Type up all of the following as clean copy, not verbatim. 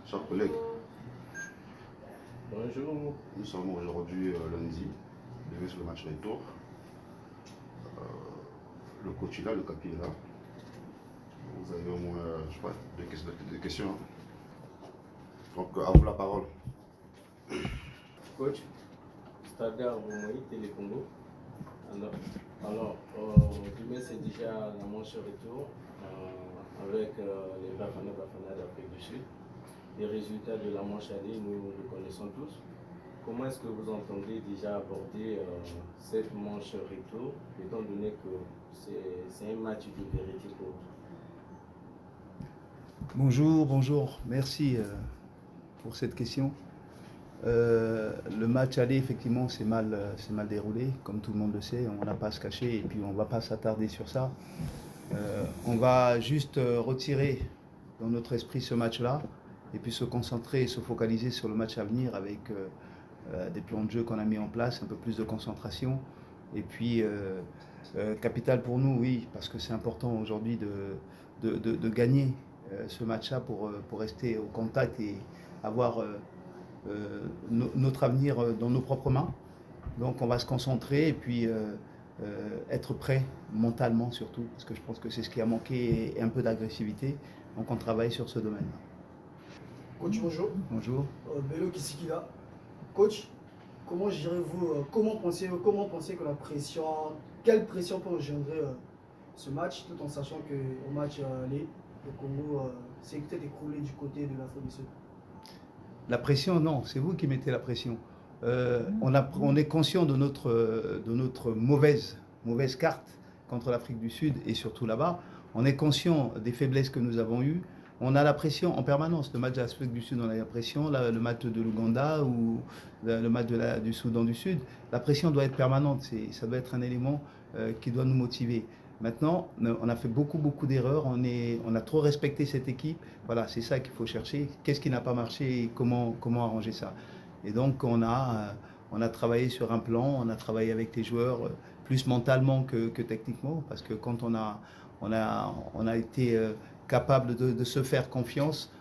Chers collègues, Bonjour. nous sommes aujourd'hui lundi, devant sur le match retour. Le coach est là, le capi est là. Vous avez au moins, je sais pas, deux questions. Donc, à vous la parole. Coach, Stade Roumoï, Télécongo. Alors demain c'est déjà la manche retour avec les Bafana d'Afrique du Sud. Les résultats de la manche aller, nous le connaissons tous. Comment est-ce que vous entendez déjà aborder cette manche retour, étant donné que c'est un match de vérité pour vous? Bonjour, merci pour cette question. Le match aller, effectivement, c'est mal déroulé, comme tout le monde le sait, on n'a pas à se cacher et puis on ne va pas s'attarder sur ça. On va juste retirer dans notre esprit ce match-là et puis se concentrer et se focaliser sur le match à venir avec des plans de jeu qu'on a mis en place, un peu plus de concentration. Et puis, capital pour nous, oui, parce que c'est important aujourd'hui de gagner ce match-là pour rester au contact et avoir notre avenir dans nos propres mains. Donc on va se concentrer et puis être prêt mentalement surtout, parce que je pense que c'est ce qui a manqué et un peu d'agressivité. Donc on travaille sur ce domaine-là. Coach, bonjour. Bonjour. Bello Kisikila. Coach, comment gérez-vous, comment pensez que la pression, quelle pression peut engendrer ce match, tout en sachant qu'au match aller, le Congo s'est peut-être écroulé du côté de l'Afrique du Sud? La pression, non, c'est vous qui mettez la pression. On est conscient de notre mauvaise carte contre l'Afrique du Sud et surtout là-bas. On est conscient des faiblesses que nous avons eues. On a la pression en permanence. Le match de l'Afrique du Sud, on a la pression. Le match de l'Ouganda ou le match du Soudan du Sud, la pression doit être permanente. Ça doit être un élément qui doit nous motiver. Maintenant, on a fait beaucoup d'erreurs, on a trop respecté cette équipe. Voilà, c'est ça qu'il faut chercher. Qu'est-ce qui n'a pas marché et comment arranger ça? Et donc, on a travaillé sur un plan, on a travaillé avec les joueurs, plus mentalement que techniquement, parce que quand on a été capable de se faire confiance,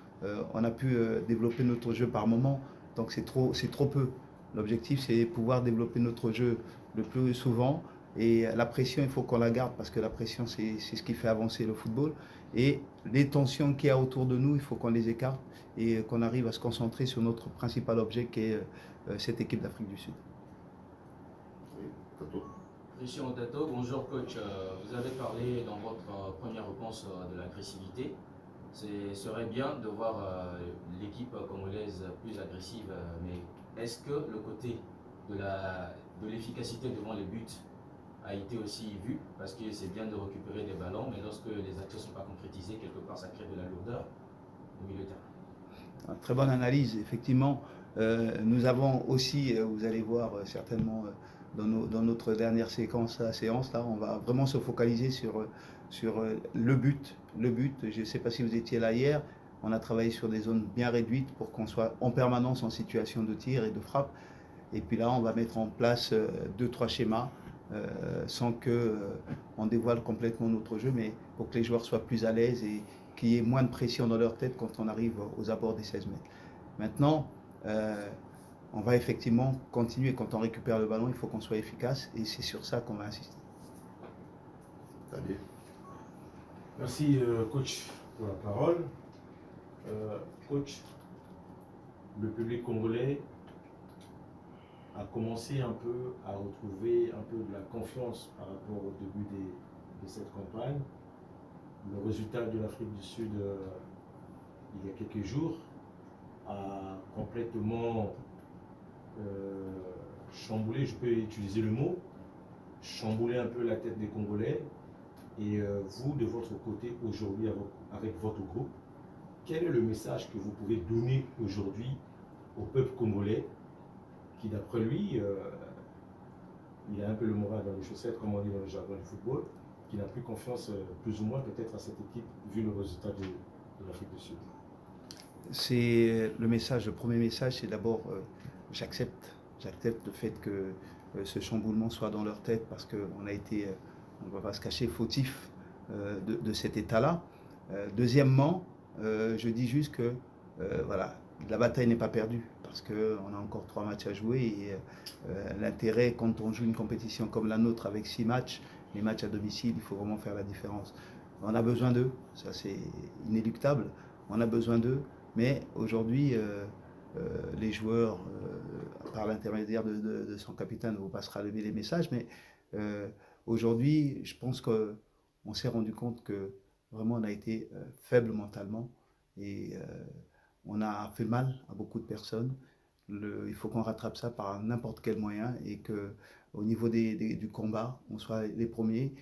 on a pu développer notre jeu par moment. Donc, c'est trop peu. L'objectif, c'est pouvoir développer notre jeu le plus souvent. Et la pression, il faut qu'on la garde parce que la pression, c'est ce qui fait avancer le football. Et les tensions qu'il y a autour de nous, il faut qu'on les écarte et qu'on arrive à se concentrer sur notre principal objet qui est cette équipe d'Afrique du Sud. Oui, Tato. Christian Tato, bonjour coach. Vous avez parlé dans votre première réponse de l'agressivité. Ce serait bien de voir l'équipe congolaise plus agressive, mais est-ce que le côté de l'efficacité devant les buts a été aussi vu? Parce que c'est bien de récupérer des ballons, mais lorsque les actions ne sont pas concrétisées, quelque part ça crée de la lourdeur au milieu de terrain. Très bonne analyse, effectivement. Nous avons aussi, vous allez voir certainement dans notre dernière séance là, on va vraiment se focaliser sur le but. Je ne sais pas si vous étiez là hier, on a travaillé sur des zones bien réduites pour qu'on soit en permanence en situation de tir et de frappe. Et puis là, on va mettre en place 2-3 schémas sans qu'on dévoile complètement notre jeu, mais pour que les joueurs soient plus à l'aise et qu'il y ait moins de pression dans leur tête quand on arrive aux abords des 16 mètres. Maintenant, on va effectivement continuer. Quand on récupère le ballon, il faut qu'on soit efficace et c'est sur ça qu'on va insister. Allez. Merci coach pour la parole. Coach, le public congolais a commencé un peu à retrouver un peu de la confiance par rapport au début de cette campagne. Le résultat de l'Afrique du Sud il y a quelques jours a complètement chamboulé, je peux utiliser le mot, chamboulé un peu la tête des Congolais. Et vous, de votre côté, aujourd'hui, avec votre groupe, quel est le message que vous pouvez donner aujourd'hui au peuple congolais qui, d'après lui, il a un peu le moral dans les chaussettes, comme on dit dans le jargon du football, qui n'a plus confiance, plus ou moins, peut-être à cette équipe, vu le résultat de l'Afrique du Sud? C'est le premier message, c'est d'abord j'accepte le fait que ce chamboulement soit dans leur tête parce qu'on a été, on ne va pas se cacher, fautif de cet état-là. Deuxièmement, je dis juste que voilà, la bataille n'est pas perdue parce qu'on a encore 3 matchs à jouer et l'intérêt quand on joue une compétition comme la nôtre avec 6 matchs, les matchs à domicile, il faut vraiment faire la différence. On a besoin d'eux, ça c'est inéluctable, on a besoin d'eux, mais aujourd'hui les joueurs, par l'intermédiaire de son capitaine, vous passera lever les messages, mais aujourd'hui je pense qu'on s'est rendu compte que vraiment on a été faible mentalement et on a fait mal à beaucoup de personnes. Il faut qu'on rattrape ça par n'importe quel moyen et qu'au niveau du combat, on soit les premiers.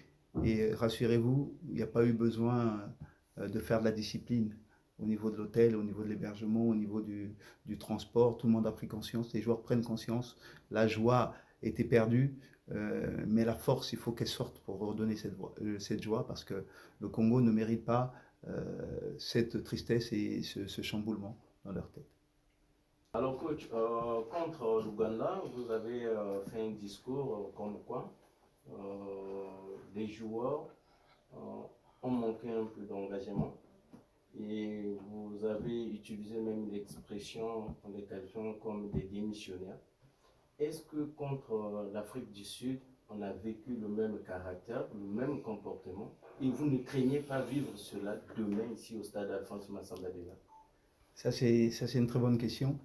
Et rassurez-vous, il n'y a pas eu besoin de faire de la discipline au niveau de l'hôtel, au niveau de l'hébergement, au niveau du transport. Tout le monde a pris conscience, les joueurs prennent conscience. La joie était perdue, mais la force, il faut qu'elle sorte pour redonner cette joie parce que le Congo ne mérite pas cette tristesse et ce chamboulement dans leur tête. Alors coach, contre l'Ouganda, vous avez fait un discours comme quoi les joueurs ont manqué un peu d'engagement et vous avez utilisé même l'expression en les qualifiant comme des démissionnaires. Est-ce que contre l'Afrique du Sud, on a vécu le même caractère, le même comportement et vous ne craignez pas vivre cela demain ici au stade Alphonse Massamba-Déla? Ça c'est une très bonne question.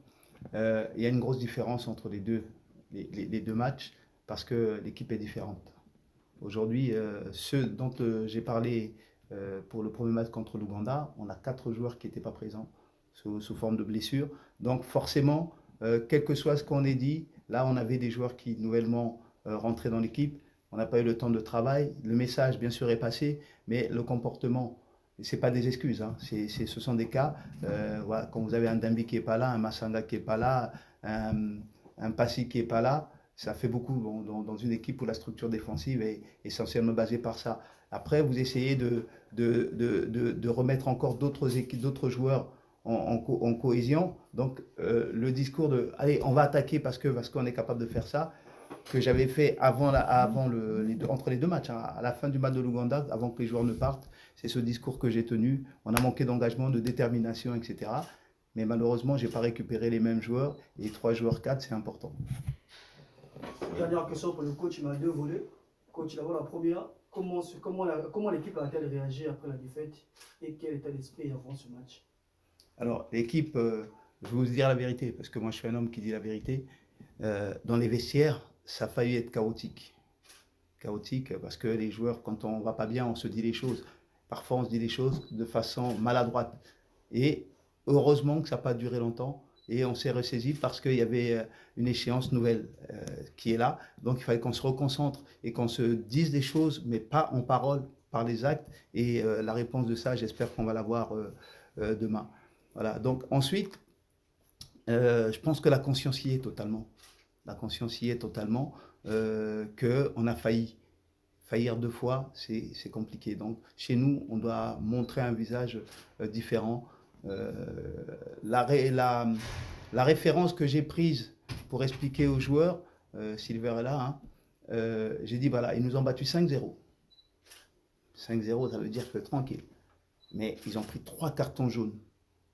Il y a une grosse différence entre les deux matchs parce que l'équipe est différente. Aujourd'hui, ceux dont j'ai parlé pour le premier match contre l'Ouganda, on a 4 joueurs qui n'étaient pas présents sous forme de blessure. Donc forcément, quel que soit ce qu'on ait dit, là on avait des joueurs qui nouvellement rentraient dans l'équipe. On n'a pas eu le temps de travail. Le message, bien sûr, est passé, mais le comportement, ce n'est pas des excuses. Hein. Ce sont des cas. Voilà, quand vous avez un Dambi qui n'est pas là, un Massanga qui n'est pas là, un Passy qui n'est pas là, ça fait beaucoup dans une équipe où la structure défensive est essentiellement basée par ça. Après, vous essayez de remettre encore d'autres joueurs en cohésion. Donc, le discours de « allez, on va attaquer parce qu'on est capable de faire ça », que j'avais fait entre les deux matchs, hein, à la fin du match de l'Ouganda, avant que les joueurs ne partent, c'est ce discours que j'ai tenu. On a manqué d'engagement, de détermination, etc. Mais malheureusement, je n'ai pas récupéré les mêmes joueurs. Et 3 joueurs 4, c'est important. Dernière question pour le coach, il m'a 2 volets. Coach, d'abord la première, comment l'équipe a-t-elle réagi après la défaite et quel état d'esprit avant ce match? Alors, l'équipe, je vais vous dire la vérité, parce que moi je suis un homme qui dit la vérité. Dans les vestiaires, ça a failli être chaotique. Chaotique parce que les joueurs, quand on ne va pas bien, on se dit les choses. Parfois, on se dit les choses de façon maladroite. Et heureusement que ça n'a pas duré longtemps. Et on s'est ressaisi parce qu'il y avait une échéance nouvelle qui est là. Donc, il fallait qu'on se reconcentre et qu'on se dise des choses, mais pas en parole, par les actes. Et la réponse de ça, j'espère qu'on va l'avoir demain. Voilà. Donc, ensuite, je pense que la conscience y est totalement. La conscience y est totalement qu'on a failli. Faillir 2 fois, c'est compliqué. Donc, chez nous, on doit montrer un visage différent. La référence que j'ai prise pour expliquer aux joueurs, Silver est là, hein, j'ai dit, voilà, ils nous ont battu 5-0. 5-0, ça veut dire que tranquille. Mais ils ont pris 3 cartons jaunes.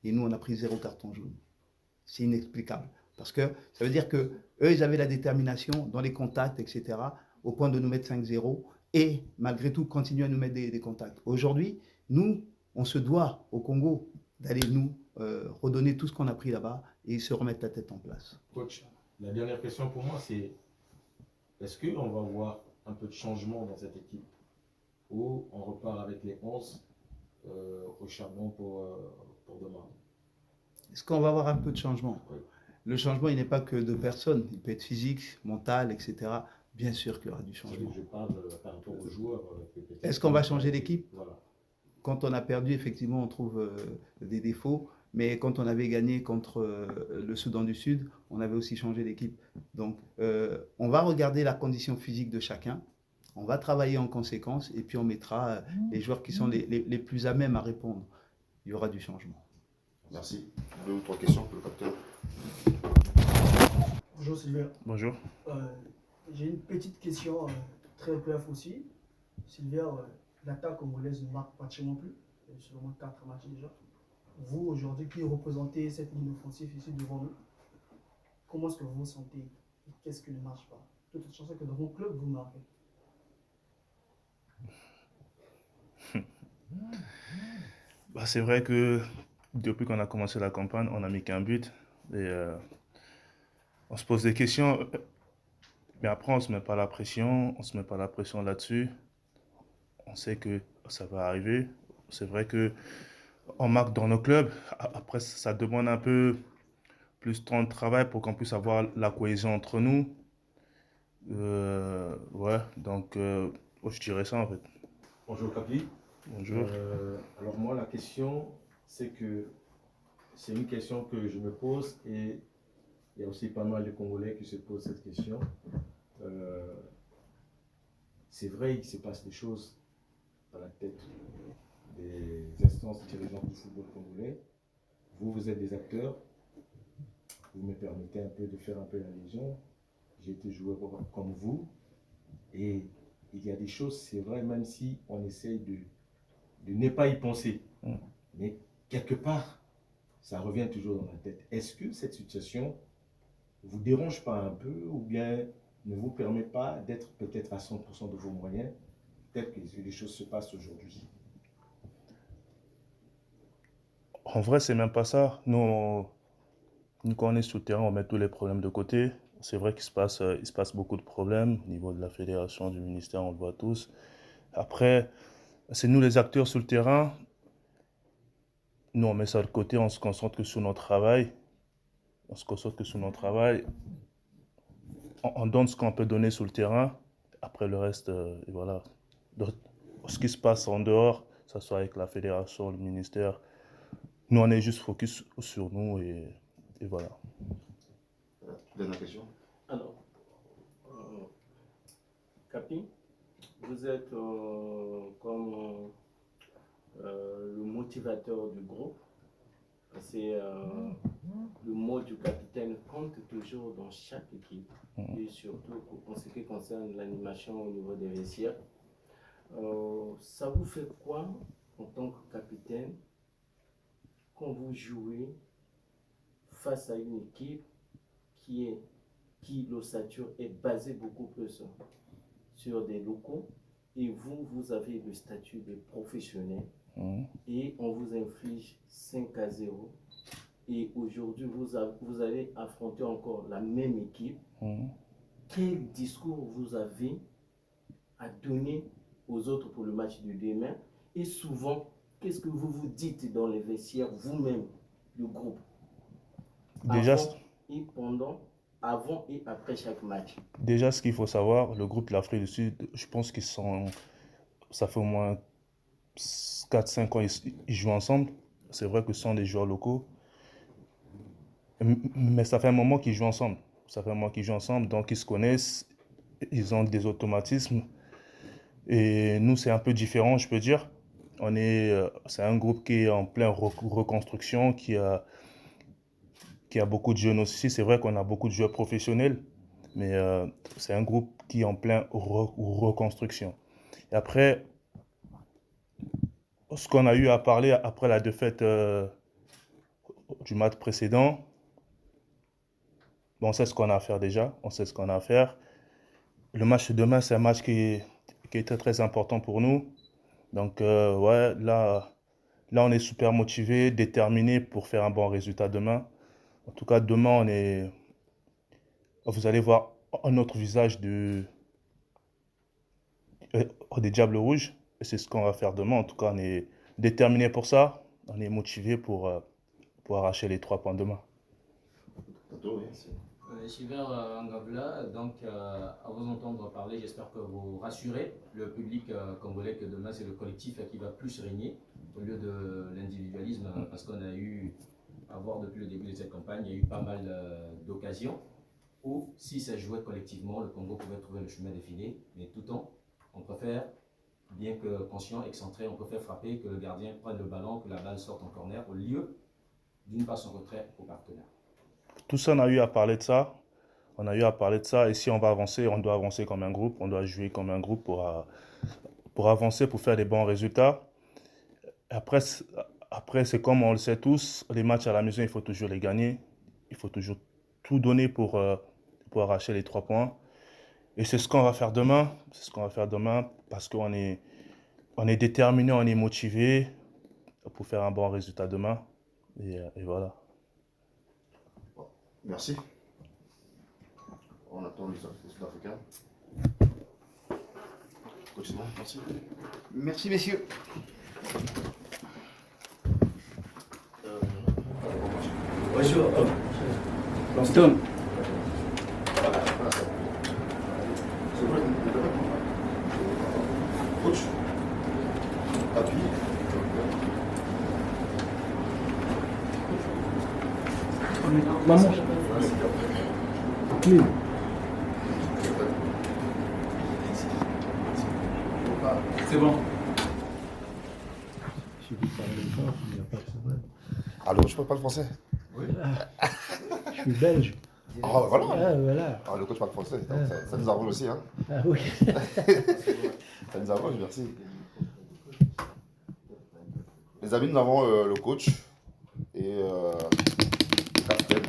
Et nous, on a pris 0 carton jaune. C'est inexplicable. Parce que ça veut dire qu'eux, ils avaient la détermination dans les contacts, etc., au point de nous mettre 5-0 et malgré tout continuer à nous mettre des contacts. Aujourd'hui, nous, on se doit au Congo d'aller nous redonner tout ce qu'on a pris là-bas et se remettre la tête en place. Coach, la dernière question pour moi, c'est est-ce qu'on va voir un peu de changement dans cette équipe ou on repart avec les 11 au charbon pour demain? Est-ce qu'on va avoir un peu de changement? Oui. Le changement, il n'est pas que de personnes. Il peut être physique, mental, etc. Bien sûr qu'il y aura du changement. Je parle par rapport aux joueurs. Est-ce qu'on va changer d'équipe? Voilà. Quand on a perdu, effectivement, on trouve des défauts. Mais quand on avait gagné contre le Soudan du Sud, on avait aussi changé d'équipe. Donc, on va regarder la condition physique de chacun. On va travailler en conséquence. Et puis, on mettra les joueurs qui sont les plus à même à répondre. Il y aura du changement. Merci. 2 ou 3 questions pour le capitaine. Bonjour Sylvain. Bonjour. J'ai une petite question très brève aussi. Sylvain, l'attaque congolaise ne marque pratiquement plus. C'est seulement 4 matchs déjà. vous aujourd'hui qui représentez cette ligne offensive ici devant nous, comment est-ce que vous vous sentez? Qu'est-ce qui ne marche pas? De toute façon que dans mon club, vous marquez. Bah, c'est vrai que depuis qu'on a commencé la campagne, on n'a mis qu'un but. Et on se pose des questions. Mais après, on ne se met pas la pression. On ne se met pas la pression là-dessus. On sait que ça va arriver. C'est vrai que on marque dans nos clubs. Après, ça demande un peu plus de temps de travail pour qu'on puisse avoir la cohésion entre nous. Ouais, donc je dirais ça en fait. Bonjour Capi. Bonjour. Alors moi, la question, c'est une question que je me pose et il y a aussi pas mal de Congolais qui se posent cette question. C'est vrai qu'il se passe des choses à la tête des instances dirigeantes du football congolais. Vous êtes des acteurs. Vous me permettez un peu de faire un peu la légion. J'ai été joueur comme vous. Et il y a des choses, c'est vrai, même si on essaye de ne pas y penser. Mais quelque part, ça revient toujours dans la tête. Est-ce que cette situation vous dérange pas un peu ou bien ne vous permet pas d'être peut-être à 100% de vos moyens, peut-être que les choses se passent aujourd'hui? En vrai, c'est même pas ça. Nous, quand on est sur le terrain, on met tous les problèmes de côté. C'est vrai qu'il se passe beaucoup de problèmes au niveau de la fédération, du ministère, on le voit tous. Après, c'est nous les acteurs sur le terrain. Nous, on met ça de côté, on se concentre que sur notre travail. On donne ce qu'on peut donner sur le terrain. Après, le reste, et voilà. Donc, ce qui se passe en dehors, que ce soit avec la fédération, le ministère, nous, on est juste focus sur nous et voilà. Dernière question. Alors, Capi, vous êtes comme le motivateur du groupe. C'est le mot du capitaine compte toujours dans chaque équipe et surtout en ce qui concerne l'animation au niveau des vestiaires. Ça vous fait quoi en tant que capitaine quand vous jouez face à une équipe qui l'ossature est basée beaucoup plus sur des locaux et vous avez le statut de professionnel et on vous inflige 5-0 et aujourd'hui vous allez affronter encore la même équipe. Quel discours vous avez à donner aux autres pour le match de demain et souvent qu'est-ce que vous vous dites dans les vestiaires vous-même, le groupe, Déjà, avant et après chaque match? Déjà, ce qu'il faut savoir, le groupe de l'Afrique du Sud, je pense ça fait au moins 4-5 ans ils jouent ensemble. C'est vrai que ce sont des joueurs locaux, mais ça fait un moment qu'ils jouent ensemble. Donc ils se connaissent, ils ont des automatismes. Et nous, c'est un peu différent, je peux dire. C'est un groupe qui est en pleine reconstruction, qui a beaucoup de jeunes aussi. C'est vrai qu'on a beaucoup de joueurs professionnels, mais c'est un groupe qui est en pleine reconstruction. Et après, ce qu'on a eu à parler après la défaite du match précédent, on sait ce qu'on a à faire déjà, Le match de demain, c'est un match qui est très très important pour nous. Donc ouais, là on est super motivé, déterminé pour faire un bon résultat demain. En tout cas, demain, vous allez voir un autre visage des Diables Rouges. Et c'est ce qu'on va faire demain. En tout cas, on est déterminé pour ça. On est motivé pour arracher les 3 points demain. Shiver Ngabla, donc à vous entendre parler, j'espère que vous rassurez le public congolais que demain c'est le collectif qui va plus régner au lieu de l'individualisme, parce qu'on a eu à voir depuis le début de cette campagne, il y a eu pas mal d'occasions où si ça jouait collectivement, le Congo pouvait trouver le chemin défilé, mais tout le temps, on préfère, bien que conscient, excentré, on préfère frapper, que le gardien prenne le ballon, que la balle sorte en corner, au lieu d'une passe en retrait au partenaire. Tout ça, on a eu à parler de ça. Et si on va avancer, on doit avancer comme un groupe. On doit jouer comme un groupe pour avancer, pour faire des bons résultats. Après Après, c'est comme on le sait tous, les matchs à la maison, il faut toujours les gagner. Il faut toujours tout donner pour arracher les 3 points. Et c'est ce qu'on va faire demain. C'est ce qu'on va faire demain parce qu'on est, on est déterminé, on est motivé pour faire un bon résultat demain. Et voilà. Merci. On attend les Sud-Africains. Coach Simon, merci. Merci, messieurs. Bonjour. Lanston. Coach, appui. Maman. Clean. C'est bon. Allô, je parle pas le français. Je suis belge. Ah, voilà. Ah, voilà. Ah, le coach parle français, donc ça nous arrange aussi. Hein. Ah oui. Ça nous arrange, merci. Les amis, nous avons le coach et le capitaine.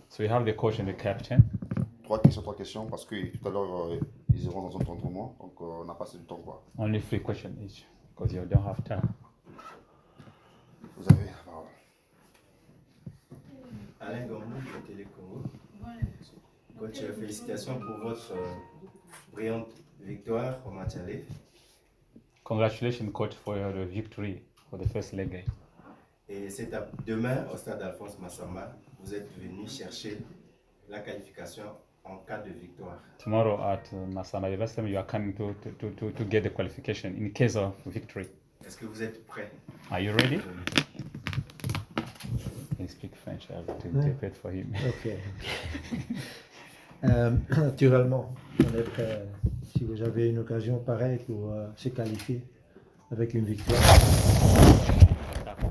So we have the coach and the captain. 3 questions, parce que tout à l'heure, ils iront dans un entraînement, donc on n'a pas assez de temps. Quoi. Only 3 questions each, because you don't have time. Vous avez la parole. Alain Gambou, Télé Congo. Coach, félicitations pour votre brillante victoire au match aller. Congratulations, coach, for your victory for the first leg game. Et c'est demain au stade Alphonse Massamba, vous êtes venu chercher la qualification en cas de victoire. Tomorrow at Masamba University, you are coming to get the qualification in case of victory. Est-ce que vous êtes prêts? Are you ready? He speak French. I have to interpret for him. Ok. Naturellement, on est prêt. Si vous avez une occasion pareille pour se qualifier avec une victoire.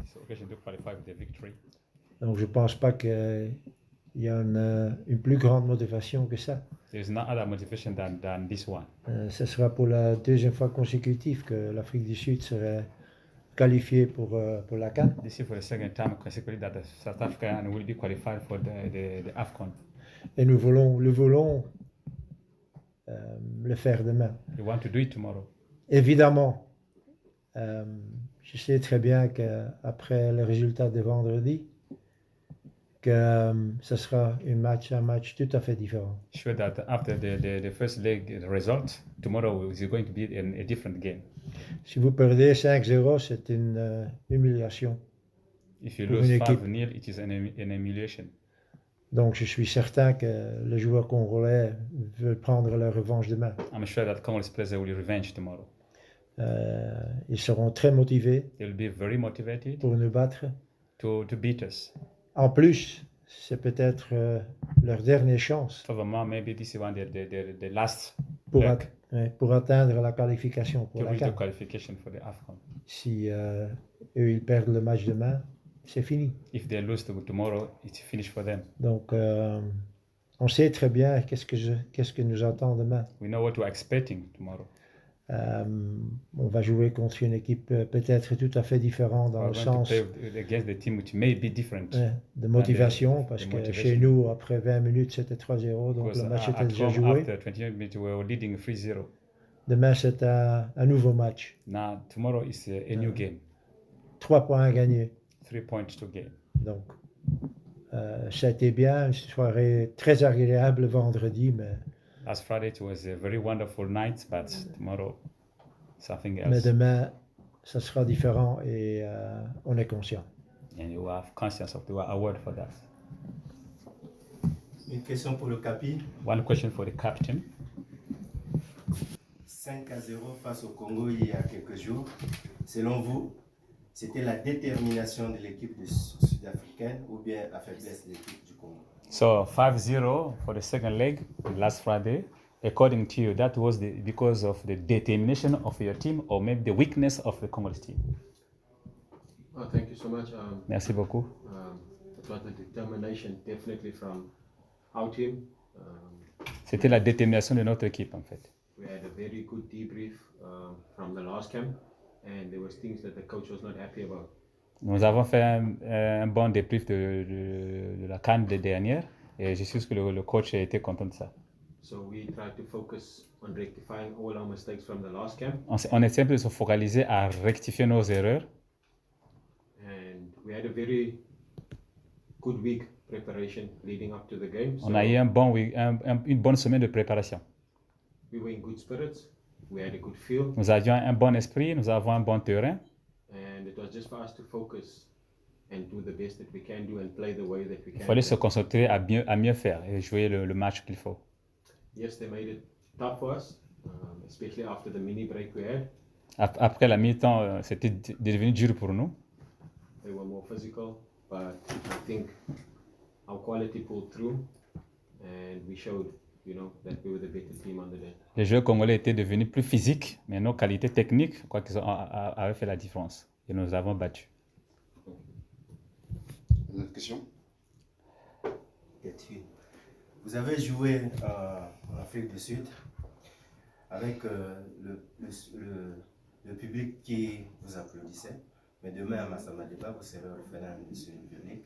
It's occasion to qualify with the victory. Donc je ne pense pas qu'il y a une plus grande motivation que ça. There is no other motivation than this one. Ce sera pour la deuxième fois consécutive que l'Afrique du Sud serait qualifiée pour la CAN. This is for the second time consecutively that the South Africa will be qualified for the AFCON. Et nous voulons le faire demain. We want to do it tomorrow. Évidemment, je sais très bien qu'après le résultat de vendredi, que ce sera un match tout à fait différent. Sure that after the first leg result, tomorrow is going to be a different game. Si vous perdez 5-0, c'est une humiliation. If you Pour lose une équipe. 5-0, it is an humiliation. Donc je suis certain que les joueurs congolais veulent prendre leur revanche demain. I'm sure that Congolese players will revenge tomorrow. Ils seront très motivés They will be very motivated pour nous battre. to beat us. En plus, c'est peut-être leur dernière chance Furthermore, maybe this is one the last pour, leg pour atteindre la qualification pour to la reach the CAN. qualification for the AFCON. Si eux ils perdent le match demain, c'est fini. If they lose tomorrow, it's finished for them. Donc on sait très bien qu'est-ce que nous attend demain. We know what we're expecting tomorrow. On va jouer contre une équipe peut-être tout à fait différente dans We're le going to sens play against the team which may be different. de motivation, the parce que motivation. chez nous, après 20 minutes, c'était 3-0, donc Because le match était at déjà home, joué. after 28 minutes, we were leading 3-0. Demain, c'est un nouveau match. Now, tomorrow is a new game. 3 points à gagner. 3 points to gain. Donc, ça a été bien, une soirée très agréable vendredi, mais Last Friday, it was a very wonderful night, but tomorrow, something mais else. demain, ça sera différent et on est conscient. And you have conscience of the award for that. Une question pour le Capi. One question for the captain. 5-0 face au Congo il y a quelques jours. Selon vous, c'était la détermination de l'équipe sud-africaine ou bien la faiblesse de l'équipe du Congo? So 5-0 for the second leg last Friday. According to you, that was because of the determination of your team or maybe the weakness of the Congolese team? Oh, thank you so much. Merci beaucoup. It was the determination definitely from our team. C'était la détermination de notre équipe en fait. We had a very good debrief from the last camp. and there was things that the coach was not happy about. Nous avons fait un bon débrief de la CAN de dernière et je suis sûr que le coach a été content de ça. So we tried to focus on rectifying all our mistakes from the last camp, On essaie de se focaliser à rectifier nos erreurs. and we had a very good week preparation leading up to the game. On a eu une bonne semaine de préparation. We were in good spirits, we had a good feel, Nous avions un bon esprit, nous avons un bon terrain. and it was just for us to focus and do the best that we can do and play the way that we Il can. fallait se concentrer à mieux faire et jouer le match qu'il faut. Yes, they made it tough for us, especially after the mini break we had. Après la mi-temps, c'était devenu dur pour nous. They were more physical, but I think our quality pulled through, and we showed, that we were the better team on the day. Les joueurs congolais étaient devenus plus physiques, mais nos qualités techniques, quoi qu'ils avaient fait la différence. Et nous avons battu. D'autres questions? Vous avez joué en Afrique du Sud avec le public qui vous applaudissait, mais demain à Massamadeba, vous serez au final de ce public.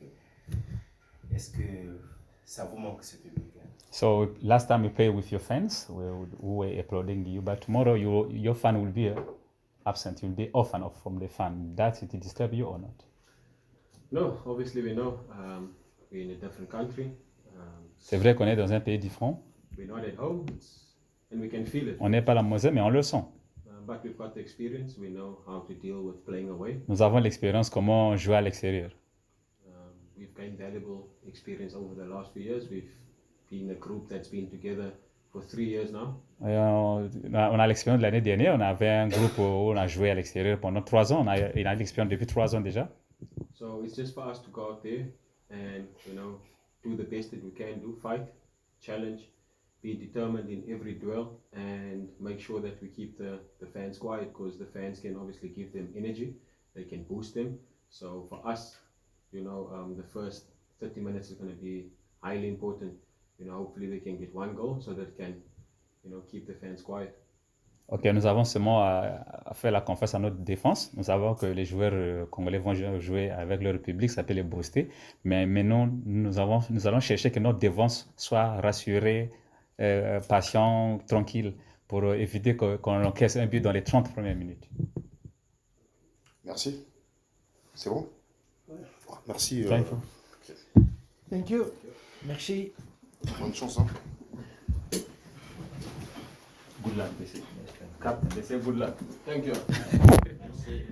Est-ce que ça vous manque ce public? So last time you played with your fans, who were applauding you, but tomorrow your fan will be absent. You'll be off and off from the fan. Does it disturb you or not? No, obviously we know we're in a different country. C'est vrai qu'on est dans un pays différent. We're not at home, and we can feel it. On n'est pas à la maison, mais on le sent. But we've got the experience. We know how to deal with playing away. Nous avons l'expérience comment jouer à l'extérieur. We've gained valuable experience over the last few years. We've been a group that's been together for 3 years now. On a l'expérience de l'année dernière. On avait un groupe où on a joué à l'extérieur pendant 3 ans. Il a l'expérience depuis 3 ans déjà. So it's just for us to go out there and do the best that we can do, fight, challenge, be determined in every duel, and make sure that we keep the fans quiet, because the fans can obviously give them energy, they can boost them. So for us, the first 30 minutes is going to be highly important. Hopefully they can get 1 goal so that can keep the fans quiet. Ok, nous avons seulement à faire la confiance à notre défense. Nous savons que les joueurs congolais vont jouer avec leur public, ça peut les booster. Mais maintenant, nous allons chercher que notre défense soit rassurée, patient, tranquille, pour éviter qu'on encaisse un but dans les 30 premières minutes. Merci. C'est bon? Merci. Thank you. Thank you. Merci. Bonne chance. Hein. Good luck, they say. Captain, they say good luck. Thank you. Merci.